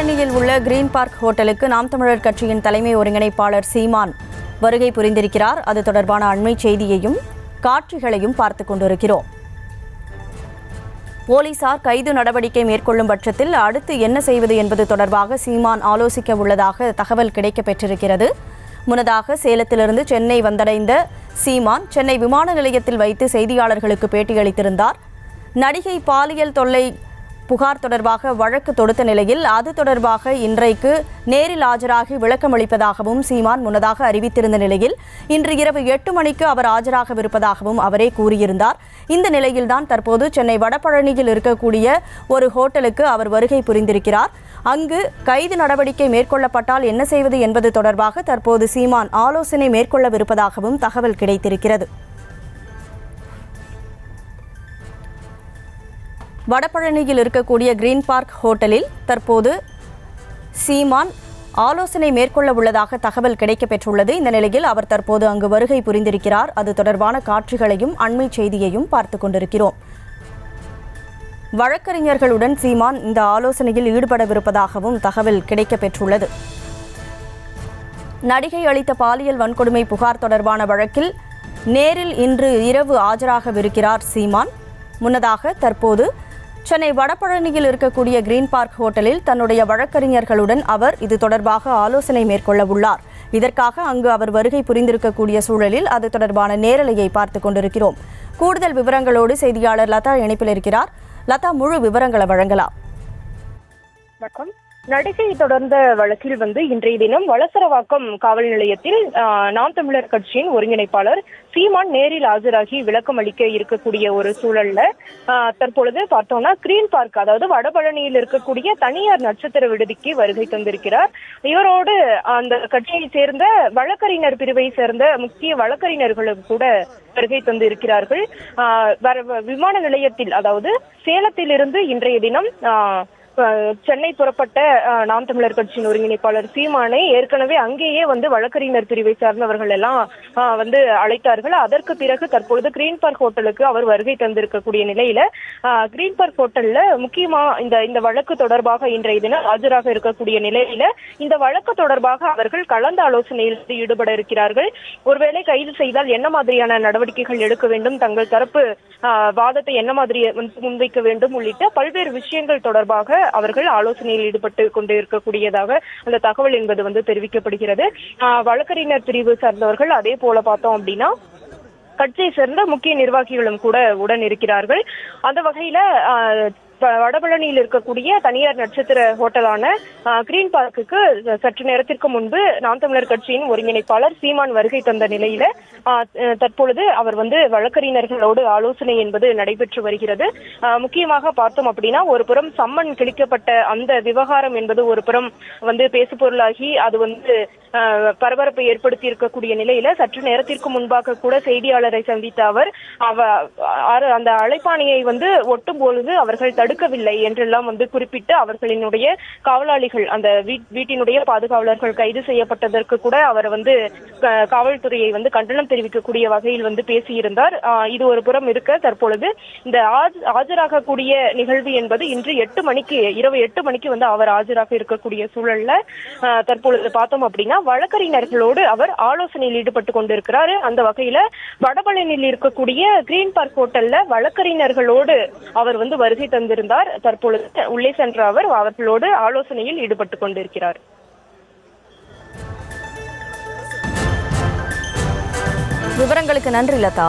வடபழனியில் உள்ள green park ஹோட்டலுக்கு நாம் தமிழர் கட்சியின் தலைமை ஒருங்கிணைப்பாளர் சீமான் வருகை புரிந்திருக்கிறார். அது தொடர்பான அண்மை செய்தியையும் காட்சிகளையும் பார்த்துக் கொண்டிருக்கிறோம். போலீசார் கைது நடவடிக்கை மேற்கொள்ளும் பட்சத்தில் அடுத்து என்ன செய்வது என்பது தொடர்பாக சீமான் ஆலோசிக்க உள்ளதாக தகவல் கிடைக்கப்பெற்றிருக்கிறது. முன்னதாக சேலத்திலிருந்து சென்னை வந்தடைந்த சீமான் சென்னை விமான நிலையத்தில் வைத்து செய்தியாளர்களுக்கு பேட்டியளித்திருந்தார். நடிகை பாலியல் தொல்லை புகார் தொடர்பாக வழக்கு தொடுத்த நிலையில் அது தொடர்பாக இன்றைக்கு நேரில் ஆஜராகி விளக்கமளிப்பதாகவும் சீமான் முன்னதாக அறிவித்திருந்த நிலையில் இன்று இரவு 8 மணிக்கு அவர் ஆஜராகவிருப்பதாகவும் அவரே கூறியிருந்தார். இந்த நிலையில்தான் தற்போது சென்னை வடபழனியில் இருக்கக்கூடிய ஒரு ஹோட்டலுக்கு அவர் வருகை புரிந்திருக்கிறார். அங்கு கைது நடவடிக்கை மேற்கொள்ளப்பட்டால் என்ன செய்வது என்பது தொடர்பாக தற்போது சீமான் ஆலோசனை மேற்கொள்ளவிருப்பதாகவும் தகவல் கிடைத்திருக்கிறது. வடபழனியில் இருக்கக்கூடிய கிரீன் பார்க் ஹோட்டலில் தற்போது சீமான் ஆலோசனை மேற்கொள்ள உள்ளதாக தகவல் கிடைக்கப்பெற்றுள்ளது. இந்த நிலையில் அவர் தற்போது அங்கு வருகை புரிந்திருக்கிறார். அது தொடர்பான காட்சிகளையும் அண்மை செய்தியையும் பார்த்துக் கொண்டிருக்கிறோம். வழக்கறிஞர்களுடன் சீமான் இந்த ஆலோசனையில் ஈடுபடவிருப்பதாகவும் தகவல் கிடைக்கப்பெற்றுள்ளது. நடிகை அளித்த பாலியல் வன்கொடுமை புகார் தொடர்பான வழக்கில் நேரில் இன்று இரவு ஆஜராகவிருக்கிறார் சீமான். முன்னதாக தற்போது சென்னை வடபழனியில் இருக்கக்கூடிய கிரீன் பார்க் ஹோட்டலில் தன்னுடைய வழக்கறிஞர்களுடன் அவர் இது தொடர்பாக ஆலோசனை மேற்கொள்ள உள்ளார். இதற்காக அங்கு அவர் வருகை புரிந்திருக்கக்கூடிய சூழலில் அது தொடர்பான நேரலையை பார்த்துக் கொண்டிருக்கிறோம். கூடுதல் விவரங்களோடு செய்தியாளர் லதா இணைப்பில் இருக்கிறார். லதா, முழு விவரங்களை வழங்கலாம். வணக்கம். நடிகை தொடர்ந்த வழக்கில் இன்றைய தினம் வளசரவாக்கம் காவல் நிலையத்தில் நாம் தமிழர் கட்சியின் ஒருங்கிணைப்பாளர் சீமான் நேரில் ஆஜராகி விளக்கம் அளிக்க இருக்கக்கூடிய ஒரு சூழல்ல தற்பொழுது பார்த்தோம்னா கிரீன் பார்க், அதாவது வடபழனியில் இருக்கக்கூடிய தனியார் நட்சத்திர விடுதிக்கு வருகை தந்திருக்கிறார். இவரோடு அந்த கட்சியை சேர்ந்த வழக்கறிஞர் பிரிவை சேர்ந்த முக்கிய வழக்கறிஞர்களும் கூட வருகை தந்திருக்கிறார்கள். விமான நிலையத்தில், அதாவது சேலத்திலிருந்து இன்றைய தினம் சென்னை புறப்பட்ட நாம் தமிழர் கட்சியின் ஒருங்கிணைப்பாளர் சீமானை ஏற்கனவே அங்கேயே வழக்கறிஞர் பிரிவை சார்ந்தவர்கள் எல்லாம் அழைத்தார்கள். அதற்கு பிறகு தற்பொழுது கிரீன் பார்க் ஹோட்டலுக்கு அவர் வருகை தந்திருக்கக்கூடிய நிலையில கிரீன் பார்க் ஹோட்டல்ல முக்கியமா இந்த வழக்கு தொடர்பாக இன்றைய தினம் ஆஜராக இருக்கக்கூடிய நிலையில இந்த வழக்கு தொடர்பாக அவர்கள் கலந்து ஆலோசனையில் ஈடுபட இருக்கிறார்கள். ஒருவேளை கைது செய்தால் என்ன மாதிரியான நடவடிக்கைகள் எடுக்க வேண்டும், தங்கள் தரப்பு வாதத்தை என்ன மாதிரி முன்வைக்க வேண்டும் உள்ளிட்ட பல்வேறு விஷயங்கள் தொடர்பாக அவர்கள் ஆலோசனையில் ஈடுபட்டு கொண்டு இருக்கக்கூடியதாக அந்த தகவல் என்பது தெரிவிக்கப்படுகிறது. வழக்கறிஞர் பிரிவு சார்ந்தவர்கள் அதே போல பார்த்தோம் அப்படின்னா கட்சியை சேர்ந்த முக்கிய நிர்வாகிகளும் கூட உடன் இருக்கிறார்கள். அந்த வகையில வடபழனியில் இருக்கக்கூடிய தனியார் நட்சத்திர ஹோட்டலான கிரீன் பார்க்குக்கு சற்று நேரத்திற்கு முன்பு நாம் தமிழர் கட்சியின் ஒருங்கிணைப்பாளர் சீமான் வருகை தந்த நிலையில தற்பொழுது அவர் வழக்கறிஞர்களோடு ஆலோசனை என்பது நடைபெற்று வருகிறது. முக்கியமாக பார்த்தோம் அப்படின்னா ஒரு புறம் சம்மன் கிழிக்கப்பட்ட அந்த விவகாரம் என்பது ஒரு புறம் பேசுபொருளாகி அது பரபரப்பை ஏற்படுத்தி இருக்கக்கூடிய நிலையில சற்று நேரத்திற்கு முன்பாக கூட செய்தியாளரை சந்தித்த அவர் அந்த அழைப்பாணையை ஒட்டும் பொழுது அவர்கள் தடுக்கவில்லை என்றெல்லாம் குறிப்பிட்டு அவர்களினுடைய காவலாளிகள், அந்த வீட்டினுடைய பாதுகாவலர்கள் கைது செய்யப்பட்டதற்கு கூட அவர் காவல்துறையை கண்டனம் தெரிவிக்கக்கூடிய வகையில் பேசியிருந்தார். இது ஒரு புறம் இருக்க தற்பொழுது இந்த ஆஜராகக்கூடிய நிகழ்வு என்பது இன்று இரவு 8 மணிக்கு அவர் ஆஜராக இருக்கக்கூடிய சூழல்ல தற்பொழுது பார்த்தோம் அப்படின்னா வழக்கறிஞர்களோடு அவர் ஆலோசனையில் ஈடுபட்டு கொண்டிருக்கிறார். அந்த வகையில வடபழனியில் இருக்கக்கூடிய கிரீன் பார்க் ஹோட்டல்ல வழக்கறிஞர்களோடு அவர் வருகை தந்திருந்தார். தற்பொழுது உள்ளே சென்ற அவர் அவர்களோடு ஆலோசனையில் ஈடுபட்டு கொண்டிருக்கிறார். விவரங்களுக்கு நன்றி லதா.